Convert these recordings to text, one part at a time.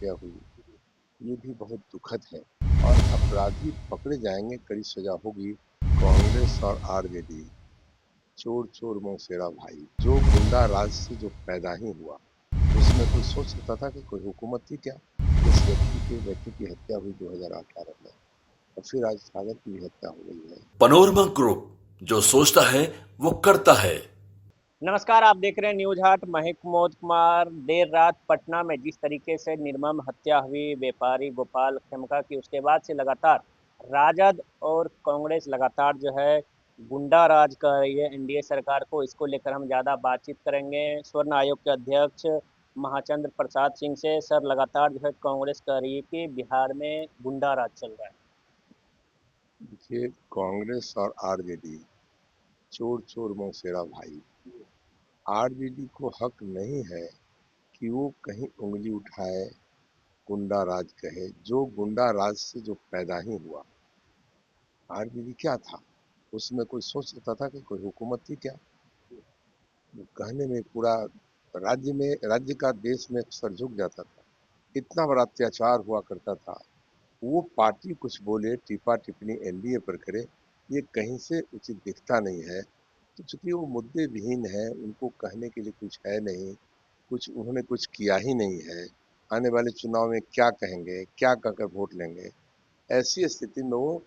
हत्या हुई, ये भी बहुत दुखद है और अपराधी पकड़े जाएंगे, कड़ी सजा होगी। कांग्रेस और आरजेडी, चोर चोर मौसेरा भाई, जो गुंडा राज से जो पैदा ही हुआ, उसमें कोई सोच सकता था कि कोई हुकूमत थी क्या? इस व्यक्ति के बेटे की हत्या हुई 2018 में, और फिर आज सागर की भी हत्या हो गई है। पनोरमा ग्रुप, जो सोचता है वो करता है। नमस्कार, आप देख रहे हैं न्यूज हाट। मैं कुमोद कुमार। देर रात पटना में जिस तरीके से निर्मम हत्या हुई व्यापारी गोपाल खेमका की, उसके बाद से लगातार राजद और कांग्रेस लगातार जो है गुंडा राज कर रही है एनडीए सरकार को। इसको लेकर हम ज़्यादा बातचीत करेंगे स्वर्ण आयोग के अध्यक्ष महाचंद्र प्रसाद सिंह से। सर, लगातार जो है कांग्रेस कह रही है कि बिहार में गुंडा राज चल रहा है। देखिए, कांग्रेस और आरजेडी, चोर चोर मौसेरा भाई। आरजेडी को हक नहीं है कि वो कहीं उंगली उठाए, गुंडा राज कहे, जो गुंडा राज से जो पैदा ही हुआ। आरजेडी क्या था? उसमें कोई सोच सकता था कि कोई हुकूमत थी क्या? वो कहने में पूरा राज्य का देश में सर झुक जाता था। इतना बड़ा अत्याचार हुआ करता था। वो पार्टी कुछ बोले, टिप्पा टिप्पणी एनडीए पर करे, ये कहीं से उचित दिखता नहीं है। तो चूंकि वो मुद्दे विहीन है, उनको कहने के लिए कुछ है नहीं, कुछ उन्होंने कुछ किया ही नहीं है। आने वाले चुनाव में क्या कहेंगे, क्या कहकर वोट लेंगे? ऐसी स्थिति में वो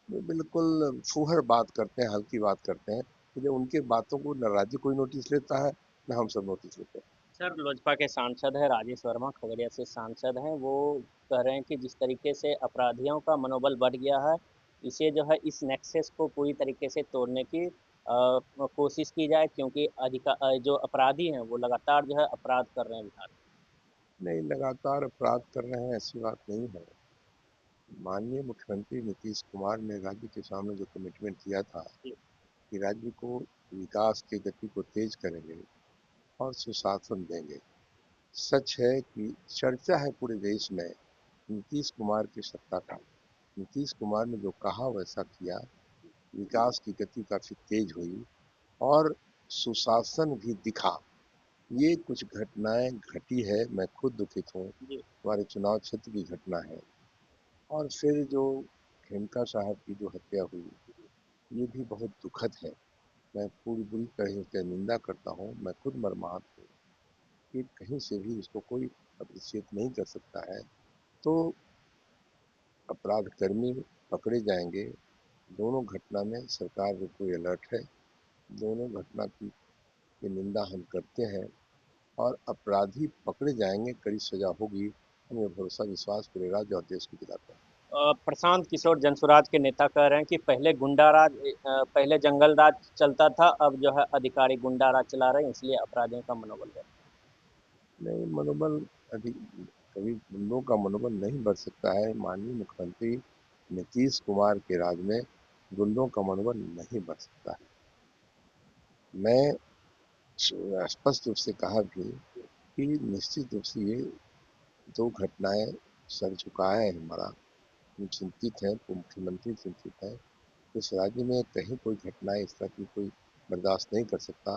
बिल्कुल फूहड़ बात करते हैं, हल्की बात करते हैं। तो उनके बातों को न राज्य कोई नोटिस लेता है, न हम सब नोटिस लेते हैं। सर, लोजपा के सांसद है राजेश वर्मा, खगड़िया से सांसद हैं। वो कह रहे हैं कि जिस तरीके से अपराधियों का मनोबल बढ़ गया है, इसे जो है इस नेक्सस को पूरी तरीके से तोड़ने की कोशिश की जाए, क्योंकि जो अपराधी हैं वो लगातार जो है अपराध कर रहे हैं बिहार नहीं, लगातार अपराध कर रहे हैं ऐसी बात नहीं है। माननीय मुख्यमंत्री नीतीश कुमार ने राज्य के सामने जो कमिटमेंट किया था में। कि राज्य को विकास की गति को तेज करेंगे और सुशासन देंगे। सच है कि चर्चा है पूरे देश में नीतीश कुमार की सत्ता का। नीतीश कुमार ने जो कहा वैसा किया, विकास की गति काफी तेज हुई और सुशासन भी दिखा। ये कुछ घटनाएं घटी है, मैं खुद दुखित हूँ। जी। हमारे चुनाव क्षेत्र की घटना है। और फिर जो खेमका साहब की जो हत्या हुई, ये भी बहुत दुखद है। मैं पूरी बुरी तरह से निंदा करता हूँ, मैं खुद मर्माहत हूँ कि कहीं से भी इसको कोई अप्रिशिएट नहीं कर सकता है। तो अपराध कर्मी पकड़े जाएंगे। दोनों घटना में सरकार को कोई अलर्ट है। दोनों घटना की निंदा हम करते हैं और अपराधी पकड़े जाएंगे, कड़ी सजा होगी। हम ये भरोसा विश्वास पूरे राज्य और देश को दिलाते हैं। प्रशांत किशोर जनसुराज के नेता कह रहे हैं कि पहले गुंडा राज, पहले जंगल राज चलता था, अब जो है अधिकारी गुंडा राज चला रहे हैं, इसलिए अपराधियों का मनोबल बढ़। नहीं, मनोबल अधिक कभी गुंडों का मनोबल नहीं बढ़ सकता है। माननीय मुख्यमंत्री नीतीश कुमार के राज में गुंडों का मनोबल नहीं बढ़ सकता है। मैं स्पष्ट रूप से कहा भी कि निश्चित रूप से ये दो घटनाएं सर झुकाए हैं हमारा। हम चिंतित हैं, मुख्यमंत्री चिंतित है। इस राज्य में कहीं कोई घटनाएं इस तरह की कोई बर्दाश्त नहीं कर सकता।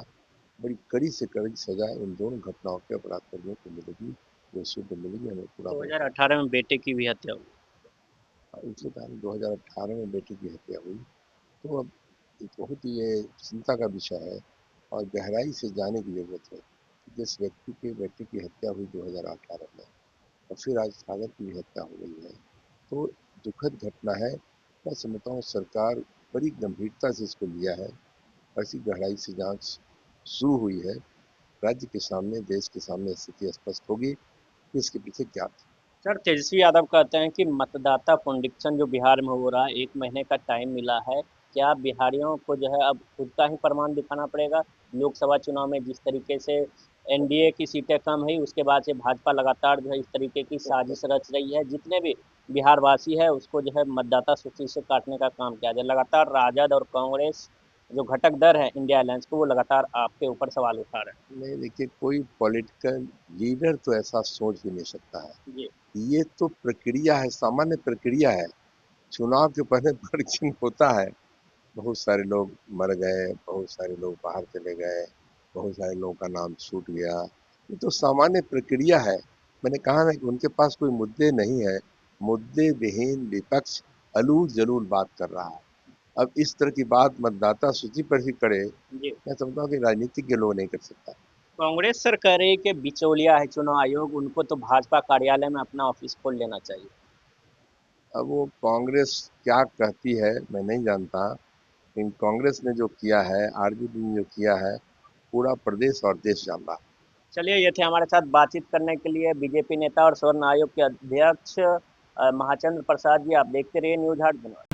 बड़ी कड़ी से कड़ी सजा इन दोनों घटनाओं के अपराध कर्मियों को मिलेगी, दोषियों को मिलेगी, हमें पूरा भरोसा। 2018 में बेटे की भी हत्या हुई। इसी कारण 2018 में बेटी की हत्या हुई। तो अब एक बहुत ही ये चिंता का विषय है और गहराई से जाने की जरूरत है कि जिस व्यक्ति के बेटे की हत्या हुई 2018 में, और फिर आज सागर की भी हत्या हो गई है, तो दुखद घटना है। मैं समझता हूँ सरकार बड़ी गंभीरता से इसको लिया है। ऐसी गहराई से जांच शुरू हुई है। राज्य के सामने, देश के सामने स्थिति स्पष्ट होगी कि इसके पीछे क्या था। सर, तेजस्वी यादव कहते हैं कि मतदाता पुनरीक्षण जो बिहार में हो रहा है, 1 महीने का टाइम मिला है। क्या बिहारियों को जो है अब खुद का ही प्रमाण दिखाना पड़ेगा? लोकसभा चुनाव में जिस तरीके से एनडीए की सीटें कम हुई, उसके बाद से भाजपा लगातार जो है इस तरीके की साजिश रच रही है। जितने भी बिहार वासी है उसको जो है मतदाता सूची से काटने का काम किया जाए। लगातार राजद और कांग्रेस जो घटक दल है इंडिया अलायंस को, वो लगातार आपके ऊपर सवाल उठा रहे नहीं, देखिए, कोई पॉलिटिकल लीडर तो ऐसा सोच भी नहीं सकता है। हैं। जी। ये तो प्रक्रिया है, सामान्य प्रक्रिया है। चुनाव के पहले परीक्षण होता है। बहुत सारे लोग मर गए, बहुत सारे लोग बाहर चले गए, बहुत सारे लोगों का नाम छूट गया। ये तो सामान्य प्रक्रिया है। मैंने कहा ना कि उनके पास कोई मुद्दे नहीं है, मुद्दे विहीन विपक्ष अलूल जलूल बात कर रहा है। अब इस तरह की बात मतदाता सूची पर भी करे, जी। मैं समझता हूँ कि राजनीतिज्ञ लोग नहीं कर सकता। कांग्रेस सर कह रही है कि बिचौलिया है चुनाव आयोग, उनको तो भाजपा कार्यालय में अपना ऑफिस खोल लेना चाहिए। अब वो कांग्रेस क्या कहती है मैं नहीं जानता, लेकिन कांग्रेस ने जो किया है, आरजेडी ने जो किया है, पूरा प्रदेश और देश जान रहा है। चलिए, ये थे हमारे साथ बातचीत करने के लिए बीजेपी नेता और स्वर्ण आयोग के अध्यक्ष महाचंद्र प्रसाद जी। आप देखते रहिए न्यूज़ हाट। धन्यवाद।